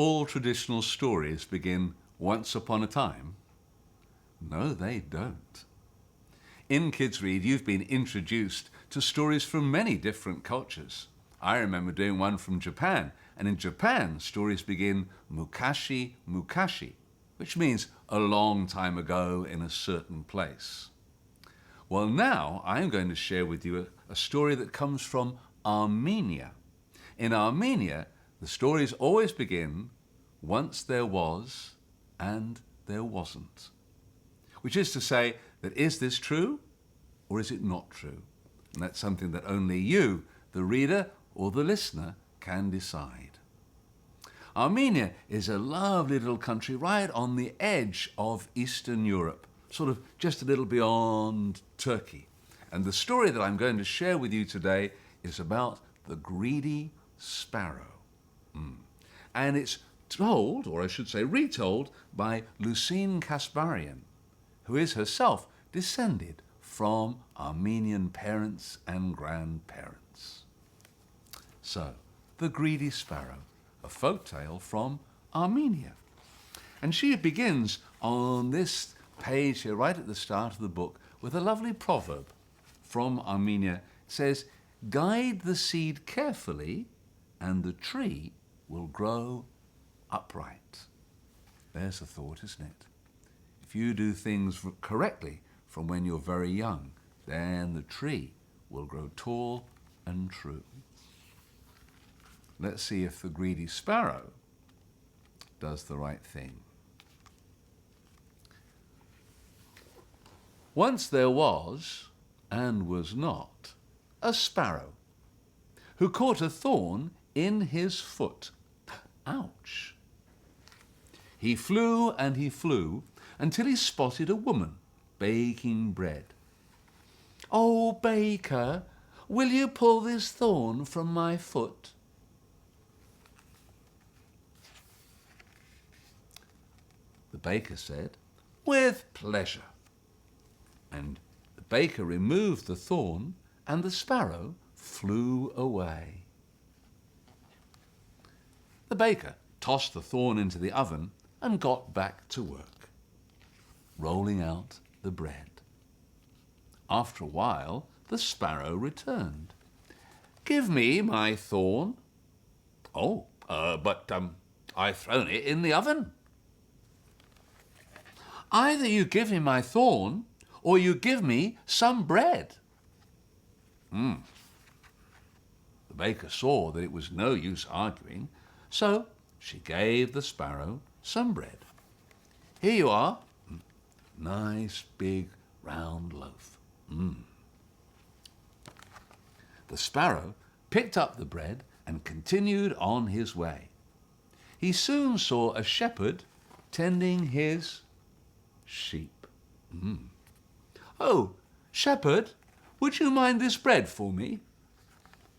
all traditional stories begin once upon a time? No, they don't. In Kids Read, you've been introduced to stories from many different cultures. I remember doing one from Japan, and in Japan, stories begin mukashi mukashi, which means a long time ago in a certain place. Well, now I'm going to share with you a story that comes from Armenia. In Armenia, the stories always begin, once there was and there wasn't. Which is to say that is this true or is it not true? And that's something that only you, the reader or the listener, can decide. Armenia is a lovely little country right on the edge of Eastern Europe, sort of just a little beyond Turkey. And the story that I'm going to share with you today is about the Greedy Sparrow. And it's told, or I should say retold, by Lucine Kasparian, who is herself descended from Armenian parents and grandparents. So, the Greedy Sparrow, a folk tale from Armenia. And she begins on this page here, right at the start of the book, with a lovely proverb from Armenia. It says, "Guide the seed carefully, and the tree will grow upright." There's a thought, isn't it? If you do things correctly from when you're very young, then the tree will grow tall and true. Let's see if the Greedy Sparrow does the right thing. Once there was, and was not, a sparrow who caught a thorn in his foot. Ouch! He flew and he flew until he spotted a woman baking bread. "Oh, baker, will you pull this thorn from my foot?" The baker said, "With pleasure." And the baker removed the thorn, and the sparrow flew away. The baker tossed the thorn into the oven and got back to work, rolling out the bread. After a while, the sparrow returned. "Give me my thorn." "Oh, but I've thrown it in the oven." "Either you give me my thorn, or you give me some bread." The baker saw that it was no use arguing, so she gave the sparrow some bread. "Here you are." Nice big round loaf. The sparrow picked up the bread and continued on his way. He soon saw a shepherd tending his sheep. "Oh, shepherd, would you mind this bread for me?"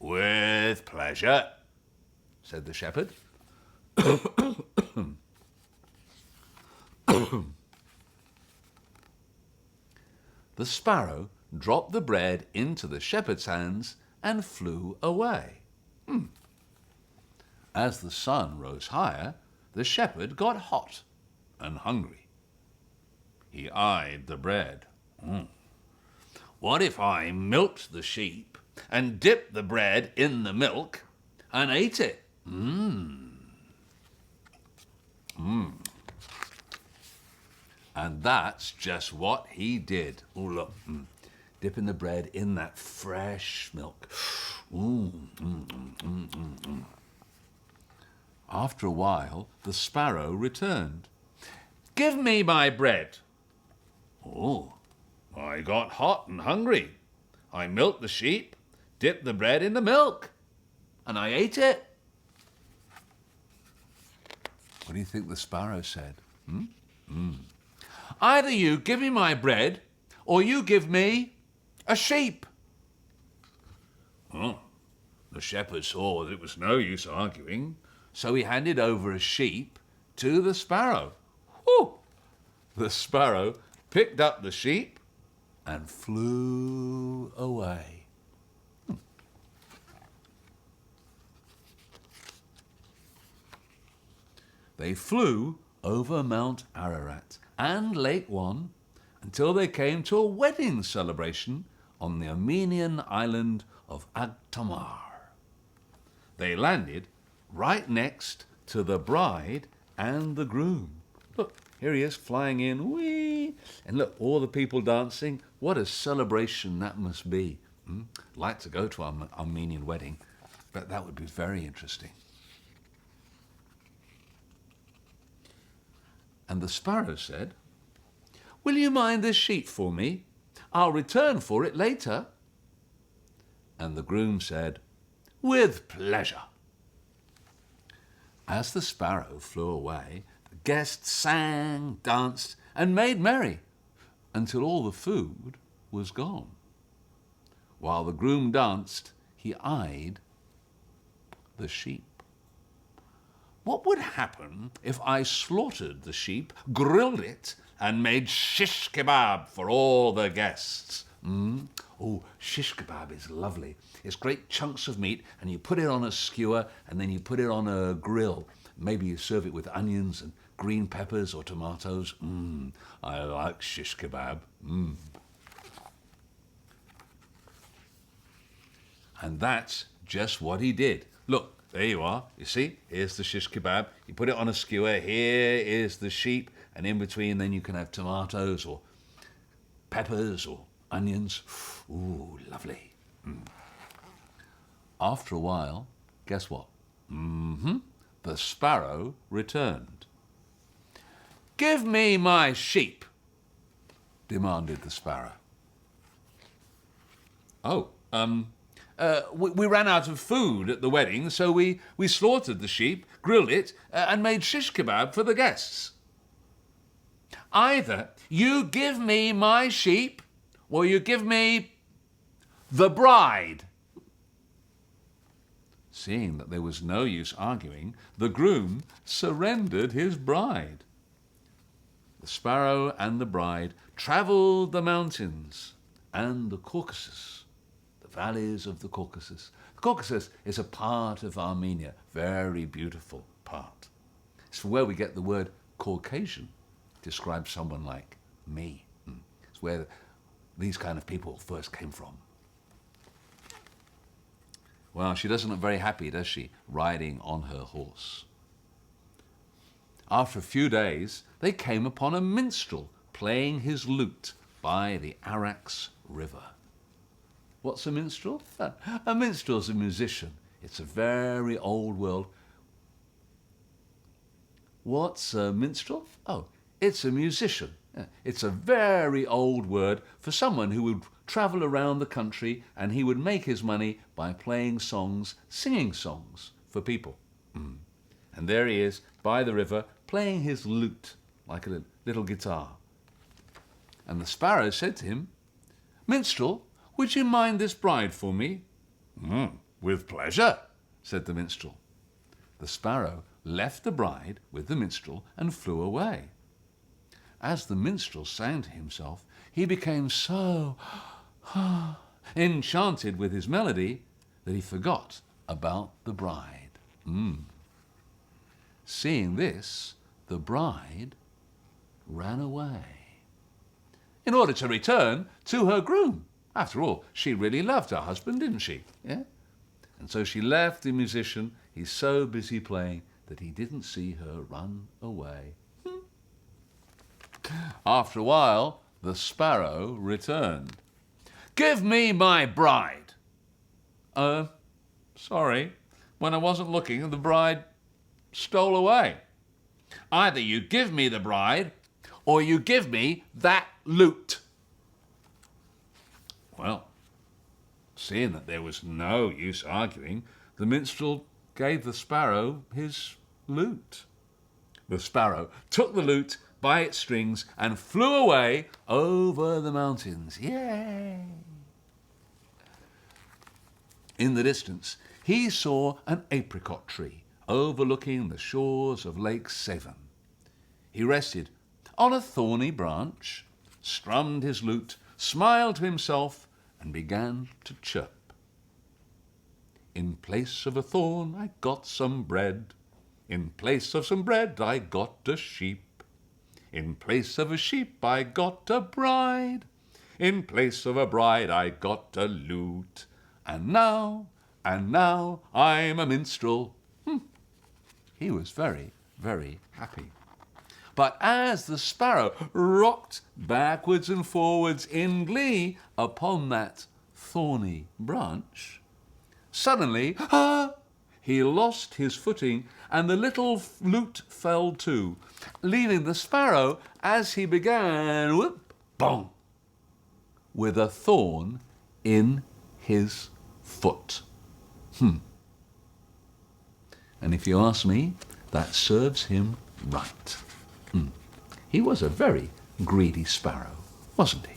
"With pleasure," said the shepherd. The sparrow dropped the bread into the shepherd's hands and flew away. As the sun rose higher, the shepherd got hot and hungry. He eyed the bread. "What if I milked the sheep and dipped the bread in the milk and ate it?" And that's just what he did. Oh, look, dipping the bread in that fresh milk. After a while, the sparrow returned. "Give me my bread." "Oh, I got hot and hungry. I milked the sheep, dipped the bread in the milk, and I ate it." What do you think the sparrow said? "Either you give me my bread, or you give me a sheep." The shepherd saw that it was no use arguing, so he handed over a sheep to the sparrow. The sparrow picked up the sheep and flew away. they flew over Mount Ararat and Lake One until they came to a wedding celebration on the Armenian island of Agtamar. They landed right next to the bride and the groom. Look, here he is flying in, whee! And look, all the people dancing. What a celebration that must be. Like to go to an Armenian wedding, but that would be very interesting. And the sparrow said, "Will you mind this sheep for me? I'll return for it later." And the groom said, "With pleasure." As the sparrow flew away, the guests sang, danced, and made merry until all the food was gone. While the groom danced, he eyed the sheep. What would happen if I slaughtered the sheep, grilled it, and made shish kebab for all the guests? Oh, shish kebab is lovely. It's great chunks of meat, and you put it on a skewer, and then you put it on a grill. Maybe you serve it with onions and green peppers or tomatoes. I like shish kebab. And that's just what he did. Look, there you are. You see, here's the shish kebab. You put it on a skewer. Here is the sheep, and in between, then you can have tomatoes or peppers or onions. Ooh, lovely. After a while, guess what? The sparrow returned. "Give me my sheep," demanded the sparrow. We ran out of food at the wedding, so we slaughtered the sheep, grilled it, and made shish kebab for the guests. Either you give me my sheep, or you give me the bride. Seeing that there was no use arguing, the groom surrendered his bride. The sparrow and the bride travelled the mountains and the Caucasus, the valleys of the Caucasus. The Caucasus is a part of Armenia, very beautiful part. It's where we get the word Caucasian, describes someone like me. It's where these kind of people first came from. Well, she doesn't look very happy, does she, riding on her horse. After a few days, they came upon a minstrel playing his lute by the Arax River. What's a minstrel? A minstrel's a musician. It's a very old world. What's a minstrel? Oh, it's a musician. It's a very old word for someone who would travel around the country and he would make his money by playing songs, singing songs for people. And there he is by the river playing his lute like a little guitar. And the sparrow said to him, "Minstrel, would you mind this bride for me?" "With pleasure," said the minstrel. The sparrow left the bride with the minstrel and flew away. As the minstrel sang to himself, he became so enchanted with his melody that he forgot about the bride. Seeing this, the bride ran away in order to return to her groom. After all, she really loved her husband, didn't she? Yeah? And so she left the musician. He's so busy playing that he didn't see her run away. After a while, the sparrow returned. "Give me my bride." Sorry. When I wasn't looking, the bride stole away. Either you give me the bride, or you give me that lute. Well, seeing that there was no use arguing, the minstrel gave the sparrow his lute. The sparrow took the lute by its strings and flew away over the mountains. Yay! In the distance, he saw an apricot tree overlooking the shores of Lake Sevan. He rested on a thorny branch, strummed his lute, smiled to himself, and began to chirp. "In place of a thorn I got some bread. In place of some bread I got a sheep. In place of a sheep I got a bride. In place of a bride I got a lute. And now I'm a minstrel. He was very, very happy. But as the sparrow rocked backwards and forwards in glee upon that thorny branch, suddenly, he lost his footing and the little lute fell too, leaving the sparrow as he began, whoop, bong, with a thorn in his foot. And if you ask me, that serves him right. He was a very greedy sparrow, wasn't he?